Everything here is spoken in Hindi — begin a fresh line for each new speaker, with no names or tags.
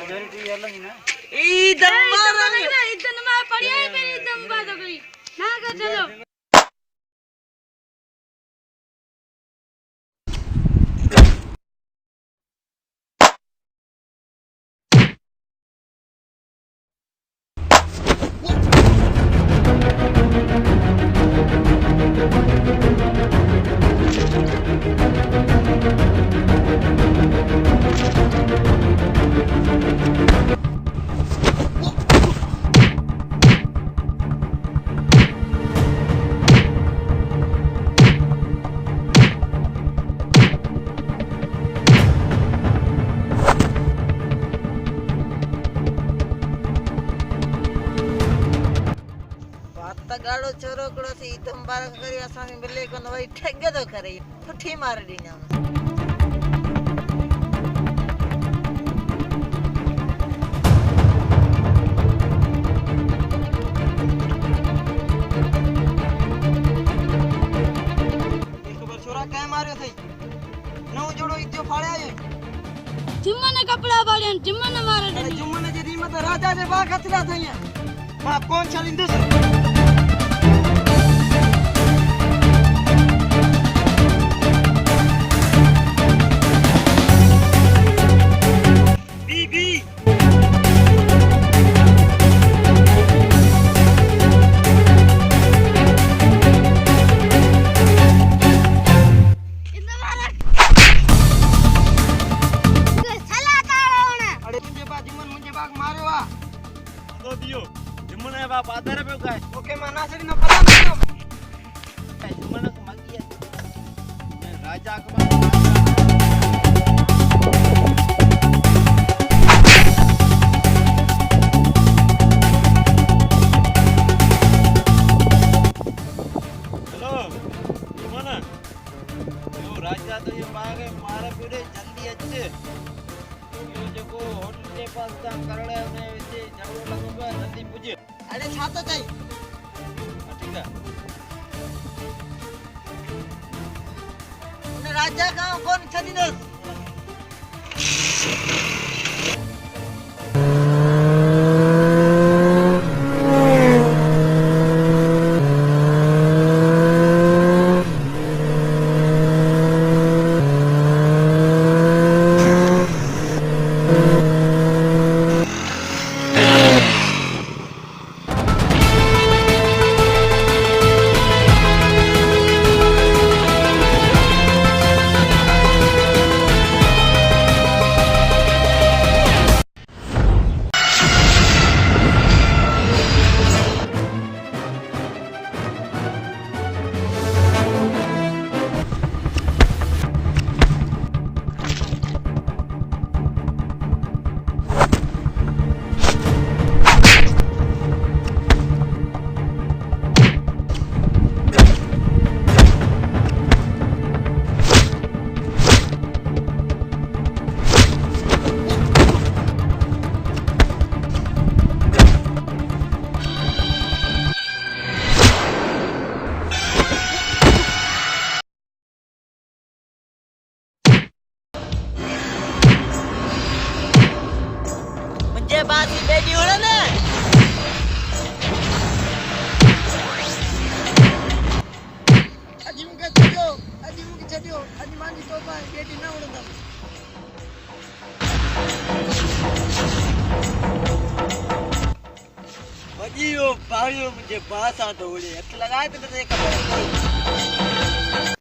मेजॉरिटी अलग ही ना
एकदम मारा
इधर मार पड़ी है फिर एकदम बात हो गई ना कर चलो
गाड़ो छोरोकड़ो से तुम बार करी असा मिले को न वही ठगे तो करे पुठी मार दी ना
एक बार छोरा काय मार्यो थई नौ जोड़ो इत्यो फाड़े आयो
जिम्मने कपड़ा बाड़े जिम्मने मारे
अरे जुम्मने जी रीमत राजा जे बा खतरा थई मां कौन छलिंदुस
दियो जुम्मने बाप आदर पे काय
ओके माना से न पता नहीं
जुम्मने को मांगी है राजा अकबर हेलो जुम्मने यो राजा तो ये मारे मारे पूरे जल्दी अच्छे यो जो होटल के पास का करड़े ने विचे झगड़ो लगोगा जल्दी पूजे
अरे छातो तई
ठीक है
ने राजा का कौन छदी दस मुझे बात ही बेटी होना ना
अजी मुके छडियो अजी मानी तो पा बेटी ना उड़दा
अजी यो भाइयों मुझे बात आ तो बोले लगा तो खबर